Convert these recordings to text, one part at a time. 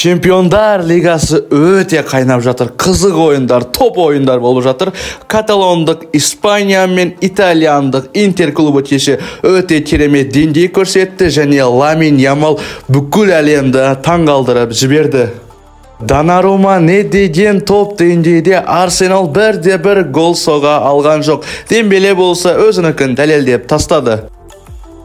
Чемпиондар лигасы өте қайнап жатыр. Қызық ойындар, топ ойындар болып жатыр. Каталондық Испания мен итальяндық Интер клубы кеше өте керемет деңгей көрсетті және Ламин Ямал бүкіл әлемді таңғалдырып жіберді. Донарума не деген топ деңгейде Арсенал бір гол соға алған жоқ. Дембеле болса өзінікін дәлелдеп тастады.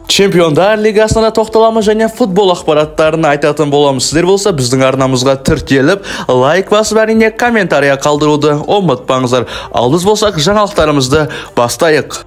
Чемпиондар лигасына тоқталамыз және футбол ақпараттарын айтатын боламыз. Сіздер болса біздің арнамызға тіркеліп, лайк басып әрине комментария қалдыруды ұмытпаңыздар. Ал біз болсақ жаңалықтарымызды бастайық.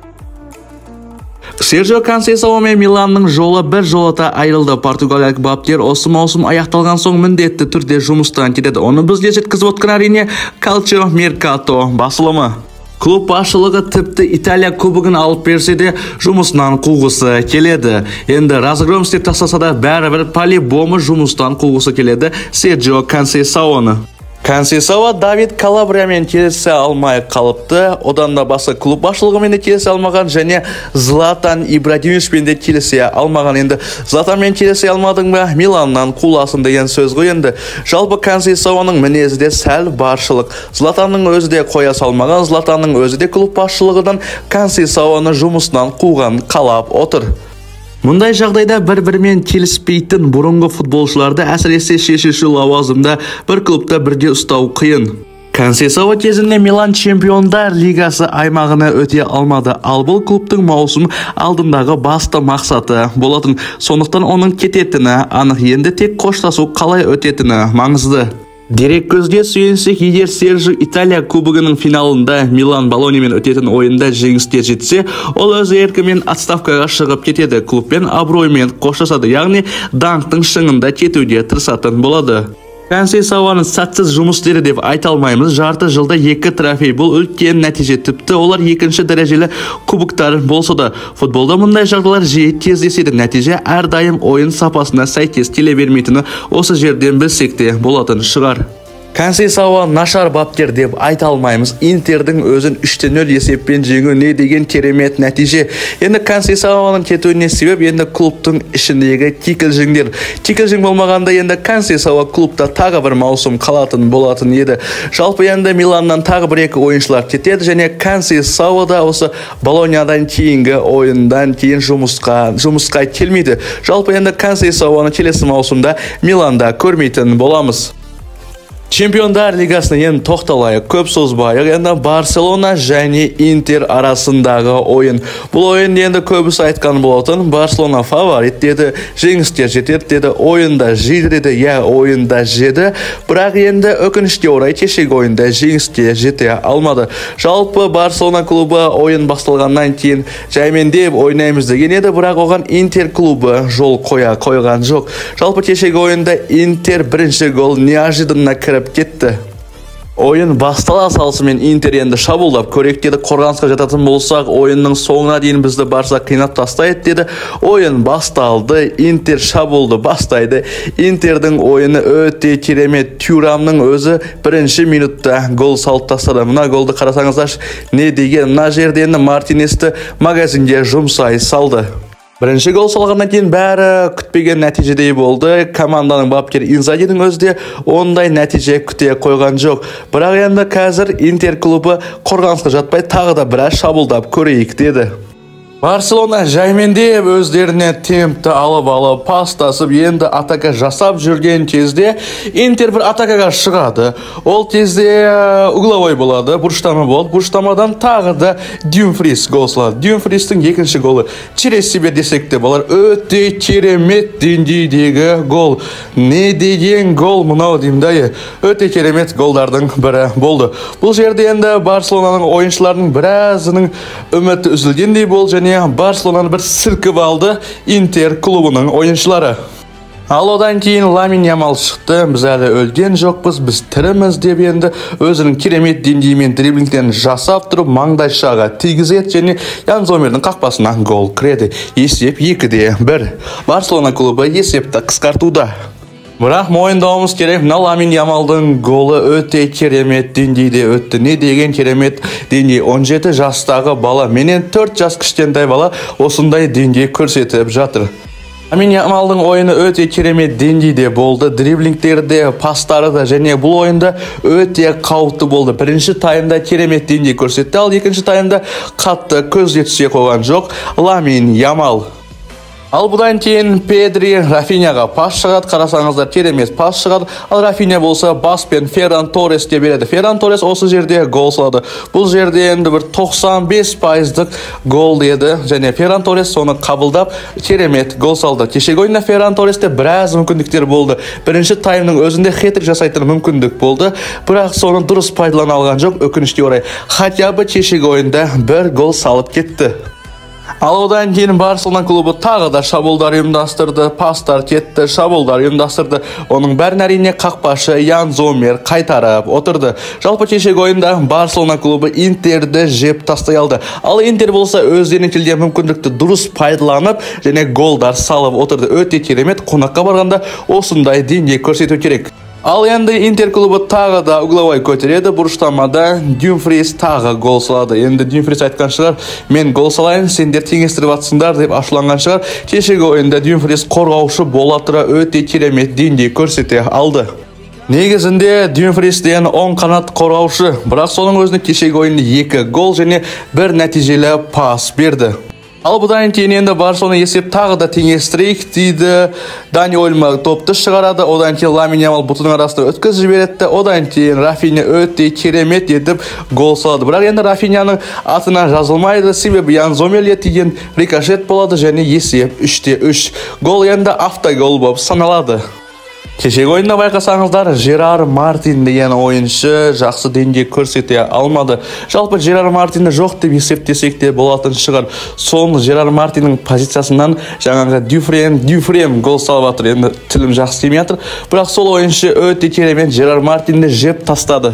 Серджио Консейсао мен Миланның жолы бір жолата айырылды. Португалиялық бапкер осы маусым аяқталған соң міндетті түрде жұмыстан кетеді. Оны бізге жеткізіп отқан әрине Calcio Mercato басылымы. Клуб басшылығы тіпті Италия кубогын алып берсе де жұмысынан қуғысы келеді. Енді разгром істеп тастаса да бәрібір по-любому жұмыстан қуғысы келеді Серджио Консейсаоны. Консейсао Давид Калабриямен келісе алмай қалыпты. Одан да басы клуб басшылығымен де келісе алмаған және Златан Ибрагимовичпен де келісе алмаған. Енді Златанмен келісе алмадың ба, Миланнан қуласын деген сөз ғой енді. Жалпы Консейсаоның мінезі де сәл баршылық. Златанның өзі де қоя салмаған, Златанның өзі де клуб басшылығыдан Консейсаоны жұмысынан қуған қалап отыр. Мұндай жағдайда бір-бірімен келіспейтін бұрынғы футболшыларды әсіресе шешуші лауазымда бір клубта бірге ұстау қиын. Консейсао кезінде Милан Чемпиондар лигасы аймағына өте алмады. Ал бұл клубтың маусым алдындағы басты мақсаты болатын. Сондықтан оның кететіні анық, енді тек қоштасу қалай өтетіні маңызды. Дерек көзге сүйенсек, егер Серджио Италия кубогының финалында Милан Болоньямен өтетін ойында жеңіске жетсе, ол өз еркімен отставкаға шығып кетеді. Клубпен абыроймен қоштасады, яғни даңқтың шыңында кетуге тырысатын болады. Консейсаоның сәтсіз жұмыстері деп айта алмаймыз. Жарты жылда 2 трофей, бұл үлкен нәтиже. Тіпті олар екінші дәрежелі кубоктар болса да, футболда мұндай жағдайлар жиі кездеседі. Нәтиже әрдайым ойын сапасына сәйкес келе бермейтіні осы жерден білсек те болатын шығар. Консейсао нашар бапкер деп айта алмаймыз. Интердің өзін 3-0 есеппен жеңу не деген керемет нәтиже. Енді Консейсаоның кетуіне себеп енді клубтың ішіндегі кикілжіңдер. Кикілжің болмағанда енді Консейсао клубта тағы бір маусым қалатын болатын еді. Жалпы енді Миланнан тағы бір-екі ойыншылар кетеді және Консейсао да осы Болоньядан кейінгі ойындан кейін жұмысқа келмейді. Жалпы енді Консейсаоны келесі маусымда Миланда көрмейтін боламыз. Чемпиондар лигасына енді тоқталайық, көп созбайық. Енді Барселона және Интер арасындағы ойын. Бұл ойын енді көбісі айтқан болатын. Барселона фаворит деді, жеңіске жетеді деді, ойында жейді деді, ойында жеді. Бірақ енді өкінішке орай кешегі ойында жеңіске жете алмады. Жалпы Барселона клубы ойын басталғаннан кейін жаймендеп ойнаймыз деген еді, бірақ оған Интер клубы жол қойған жоқ. Жалпы кешегі ойында Интер бірінші гол неожиданно кіріп кетті. Ойын бастала салысымен Интер енді шабуылдап көрейік деді. Қорғанысқа жататын болсақ, ойынның соңына дейін бізді Барса қинап тастайды деді. Ойын басталды, Интер шабуылды бастайды. Интердің ойыны өте керемет. Тюрамның өзі бірінші минутта гол салып тастады. Мына голды қарасаңыздар, не деген, мына жерде енді Мартинесті магазинге жұмсай салды. Бірінші гол салғаннан кейін бәрі күтпеген нәтижедей болды. Команданың бапкері Инзагидің өзі де ондай нәтиже күте қойған жоқ. Бірақ енді қазір Интер клубы қорғанысқа жатпай тағы да біраз шабуылдап көрейік деді. Барселона жаймендеп өздеріне темпті алып пастасып енді атака жасап жүрген кезде Интер бір атакаға шығады. Ол кезде угловой болады, бұрыштама болды. Бұрыштамадан тағы да Дюмфрис гол салады. Дюмфристің екінші голы через себе десек те болар, өте керемет деңгейдегі гол. Не деген гол мынау деймін, өте керемет голдардың бірі болды. Бұл жерде енді Барселонаның ойыншыларының біразының үміті үзілгендей болды және Барселонаны бір сілкіп алды Интер клубының ойыншылары. Ал одан кейін Ламин Ямал шықты. Біз әлі өлген жоқпыз, біз тіріміз деп енді өзінің керемет деңгеймен дриблингтен жасап тұрып маңдайшаға тигізеді және Ян Зомердің қақпасына гол кіреді. Есеп 2-1. Барселона клубы есепті қысқартуда. Бірақ мойындауымыз керек, мына Ламин Ямалдың голы өте керемет деңгейде өтті. Не деген керемет деңгей. 17 жастағы бала, менен 4 жас кішкентай бала осындай деңгей көрсетіп жатыр. Lamine Yamal'dың ойыны өте керемет деңгейде болды. Дриблингтерде, пастары және бұл ойында өте қауіпті болды. Бірінші таймда керемет деңгей көрсетті, ал екінші таймда қатты көзге түсе қойған жоқ Ламine Ямал. Ал бұдан кейін Педри Рафиняға пас шығады, қарасаңыздар керемет пас шығады. Ал Рафиня болса баспен Ферран Торреске береді. Ферран Торрес осы жерде гол салады. Бұл жерде енді бір 95%-дік гол деді, және Ферран Торрес соны қабылдап керемет гол салды. Кешегі ойында Ферран Торресте біраз мүмкіндіктер болды. Бірінші таймның өзінде хет-трик жасайтын мүмкіндік болды, бірақ соны дұрыс пайдалана алған жоқ, өкінішке орай. Хотя бы кешегі ойында бір гол салып кетті. Ал одан кейін Барселона клубы тағы да шабуылдар ұйымдастырды, пастар кетті, шабуылдар ұйымдастырды. Оның бәрін әрине қақпашы Ян Зомер қайтарып отырды. Жалпы кешегі ойында Барселона клубы Интерді жеп тастай алды. Ал Интер болса өздерінің келген мүмкіндікті дұрыс пайдаланып, және голдар салып отырды. Өте керемет, қонаққа барғанда осындай деңгей көрсету керек. Ал енді Интер клубы тағы да угловой көтереді. Бұрыштамада Дюмфрис тағы гол салады. Енді Дюмфрис айтқан шығар, мен гол салайын, сендер теңестіріп атсыңдар деп ашуланған шығар. Кешегі ойында Дюмфрис қорғаушы бола тұра өте керемет деңгей көрсете алды. Негізінде Дюмфристен оң қанат қорғаушы, бірақ соның өзіне кешегі ойында 2 гол және 1 нәтижелі пас берді. Ал бұдан кейін енді Барселона есеп тағы да теңестірейік дейді. Дани Ольмо топты шығарады. Одан кейін Ламine Ямал бұтының арасында өткізіп жібереді. Одан кейін Рафиня өте керемет етіп гол салады. Бірақ енді Рафиняның атына жазылмайды, себебі Ян Зомерге тиген рикошет болады және есеп 3-3. Гол енді автогол болып саналады. Кешегі ойында байқасаңыздар, Жерар Мартин деген ойыншы жақсы деңгей көрсете алмады. Жалпы Жерар Мартинді жоқ деп есептесек те болатын шығар. Соң Жерар Мартиннің позициясынан жаңағы Дюфрем гол салып жатыр. Енді тілім жақсы келмей жатыр. Бірақ сол ойыншы өте керемет Жерар Мартинді жеп тастады.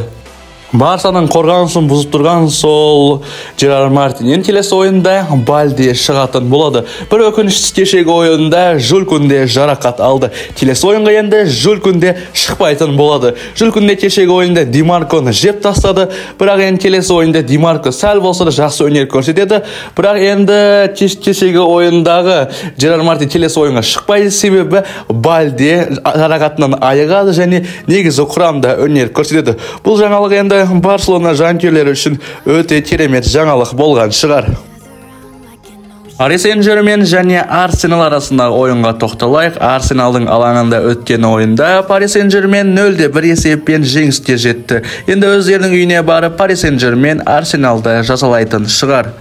Барсаның қорғанысын бұзып тұрған сол Жерар Мартин. Енді келесі ойында Балде шығатын болады. Бір өкініштісі кешегі ойында Жюль Кунде жарақат алды. Келесі ойынға енді Жюль Кунде шықпайтын болады. Жюль Кунде кешегі ойында Ди Марконы жеп тастады. Бірақ енді келесі ойында Ди Марко сәл болса да жақсы өнер көрсетеді. Бірақ енді кешегі ойындағы Жерар Мартин келесі ойынға шықпайды, себебі Балде жарақатынан айығады және негізі құрамда өнер көрсетеді. Бұл жаңалық енді Барселона жанкүйерлері үшін өте керемет жаңалық болған шығар. Paris Saint-Germain және Arsenal арасындағы ойынға тоқталайық. Арсеналдың алаңында өткен ойында Paris Saint-Germain 0-1 есеппен жеңіске жетті. Енді өздерінің үйіне барып Paris Saint-Germain Арсеналды жазалайтын шығар.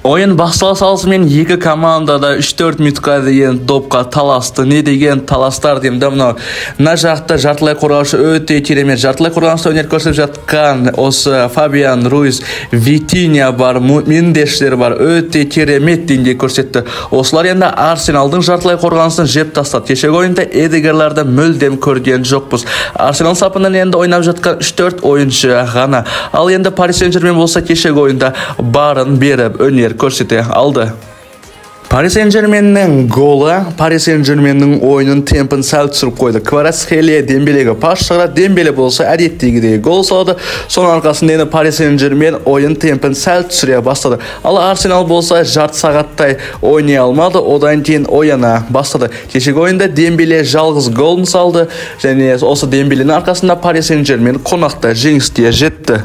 Ойын бастала салысымен екі команда да 3-4 минутқа дейін допқа таласты. Не деген таластар деймін да, мынау мына жақта жартылай қорғаушы өте керемет. Жартылай қорғаныста өнер көрсетіп жатқан осы Фабиан Руиз, Витинья бар, Мендештер бар, өте керемет деңгей көрсетті. Осылар енді Арсеналдың жартылай қорғанысын жеп тастады. Кешегі ойында Эдегарларды мүлдем көрген жоқпыз. Арсенал сапынан енді ойнап жатқан 3-4 ойыншы ғана. Ал енді Paris Saint-Germain болса кешегі ойында барын беріп өнер көрсете алды. Paris Saint-Germain'нің голы Paris Saint-Germain'нің ойынын темпін сәл түсіріп қойды. Кварацхелия Дембелеге пас шығарады. Дембеле болса әдеттегідей гол салды. Соның арқасында енді Paris Saint-Germain ойын темпін сәл түсіре бастады. Ал Арсенал болса жарты сағаттай ойнай алмады. Одан кейін ойына бастады. Кешегі ойында Дембеле жалғыз голын салды және осы Дембеленің арқасында Paris Saint-Germain қонақта жеңіске жетті.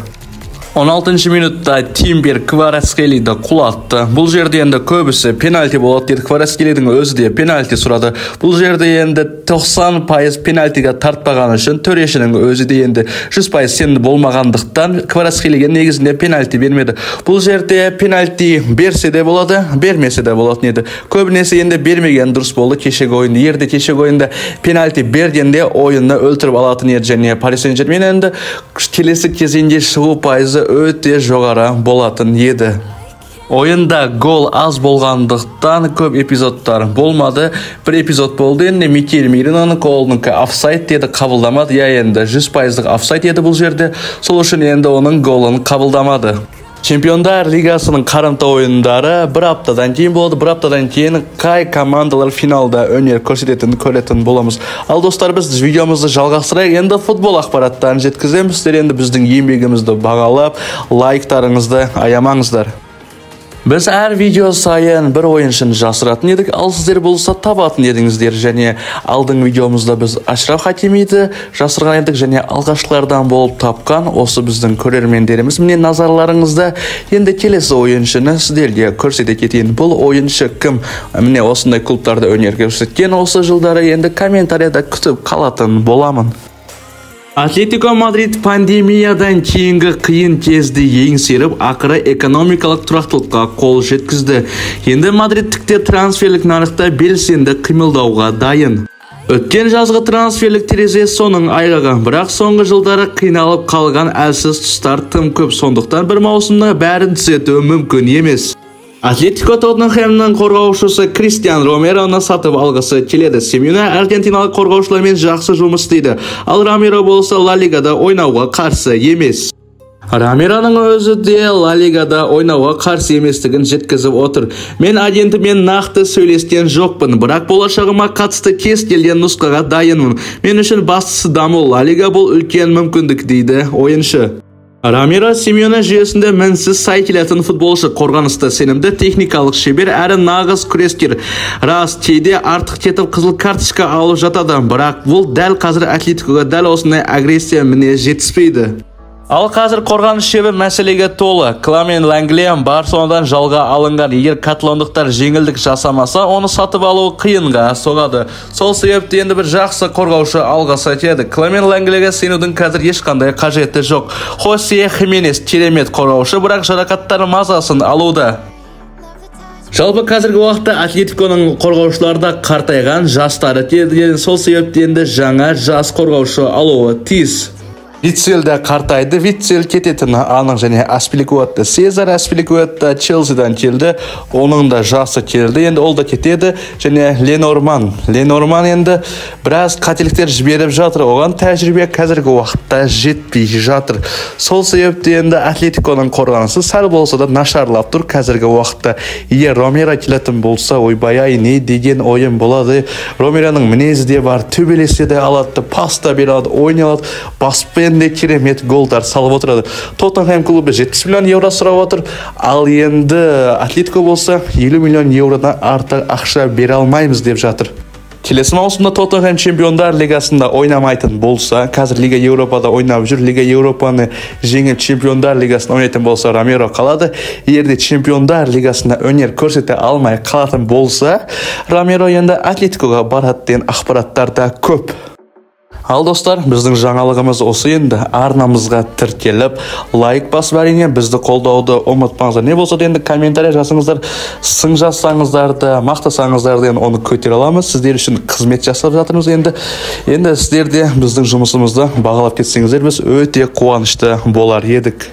16 минутта Тимбер Кварацхелиді құлатты. Бұл жерде енді көбісі пенальти болады деді. Кварацхелидің өзі де пенальти сұрады. Бұл жерде енді 90% пенальтиға тартпаған үшін төрешінің өзі де енді 100% сенімді болмағандықтан Кварацхелиге негізінде пенальти бермеді. Бұл жерде пенальти берсе де болады, бермесе де болатын еді. Көбінесе енді бермеген дұрыс болды кешегі ойында. Ерде кешегі ойында пенальти бергенде ойынны өлтіріп алатын еді және Paris Saint-Germain енді келесі кезеңде шығу пайызы өте жоғары болатын еді. Ойында гол аз болғандықтан көп эпизодтар болмады. Бір эпизод болды, енді Микель Мериноның қолының офсайд деді, қабылдамады. Я енді 100%-ық офсайд еді бұл жерде. Сол үшін енді оның голын қабылдамады. Чемпиондар лигасының қарымта ойындары бір аптадан кейін болады. Бір аптадан кейін қай командалар финалда өнер көретін боламыз. Ал достар, біз видеомызды жалғастырайық. Енді футбол ақпараттарын жеткіземіз. Сіздер енді біздің еңбегімізді бағалап, лайктарыңызды аямаңыздар. Biz әр видео сайын bir ойыншыны жасыратын едік, ал сіздер болса табатын едіңіздер. Және алдың видеомызда біз Ашраф Хакимиді жасырған едік, және алғашқылардан болып тапқан осы біздің көрермендеріміз. Міне назарларыңызда енді келесі ойыншыны сіздерге көрсете кетейін. Бұл ойыншы кім? Міне осындай клубтарда өнер көрсеткен, осы жылдары енді комментарияда күтіп қалатын боламын. Атлетико Мадрид пандемиядан кейінгі қиын кезді еңсеріп, ақыры экономикалық тұрақтылыққа қол жеткізді. Енді Мадридтіктер трансферлік нарықта белсенді қимылдауға дайын. Өткен жазғы трансферлік терезе соның айғағы, бірақ соңғы жылдары қиналып қалған әлсіз тұстар тым көп, сондықтан бір маусымда бәрін түзетуі мүмкін емес. Атлетико Тоттенхэмнің қорғаушысы Кристиан Ромероны сатып алғысы келеді. Симеоне аргентиналық қорғаушылармен жақсы жұмыс істейді, ал Ромеро болса Ла Лигада ойнауға қарсы емес. Ромероның өзі де Ла Лигада ойнауға қарсы еместігін жеткізіп отыр. Мен агентімен нақты сөйлескен жоқпын, бірақ болашағыма қатысты кез келген нұсқаға дайынмын. Мен үшін бастысы даму. Ла Лига бұл үлкен мүмкіндік, дейді ойыншы. Ромеро Симеоне жүйесінде мінсіз сай келетін футболшы, қорғаныста сенімді, техникалық шебер әрі нағыз күрескер. Рас, кейде артық кетіп қызыл карточка алып жатады, бірақ бұл дәл қазір Атлетикоға дәл осындай агрессия мінез жетіспейді. Ал қазір қорғаныс шебі мәселеге толы. Кламен Ланглем Барселонадан жалға алынған. Егер каталондықтар жеңілдік жасамаса, оны сатып алу қиынға соғады. Сол себепті енді бір жақсы қорғаушы алғысы келеді. Кламен Ланглеге сенудің қазір ешқандай қажеті жоқ. Хосе Хименес керемет қорғаушы, бірақ жарақаттар мазасын алуда. Жалпы қазіргі уақытта Атлетиконың қорғаушыларда қартайған, жастары келді. Сол себепті енді жаңа жас қорғаушы алуы тиіс. Витцел де қартайды, Витцел кететіні анық, және Аспиликуатты. Сезар Аспиликуатты Челсиден келді, оның да жасы келді, енді ол да кетеді, және Ленорман енді біраз қателіктер жіберіп жатыр, оған тәжірибе қазіргі уақытта жетпей жатыр. Сол себепті енді Атлетиконың қорғанысы сәл болса да нашарлап тұр қазіргі уақытта. Егер Ромеро келетін болса, ойбай-ай, не деген ойын болады. Ромероның мінезі де бар, төбелесе де алады, пас та береді, ойналады, баспен де керемет голдар салып отырады. Тоттенхэм клубы 70 миллион евро сұрап отыр, ал енді Атлетико болса 50 миллион евродан артық ақша бере алмаймыз деп жатыр. Келесі маусымда Тоттенхэм чемпиондар лигасында ойнамайтын болса, қазір Лига Европада ойнап жүр, Лига Европаны жеңіп чемпиондар лигасында ойнайтын болса, Ромеро қалады. Егер чемпиондар лигасында өнер көрсете алмай қалатын болса, Ромеро енді Атлетикоға барады деген ақпараттар да көп. Ал достар, біздің жаңалығымыз осы енді. Арнамызға тіркеліп, лайк басып әрине бізді қолдауды ұмытпаңыздар. Не болса да енді комментарий жазыңыздар, сын жазсаңыздар да, мақтасаңыздар да оны көтере аламыз. Сіздер үшін қызмет жасап жатырмыз енді. Енді сіздер де біздің жұмысымызды бағалап кетсеңіздер, біз өте қуанышты болар едік.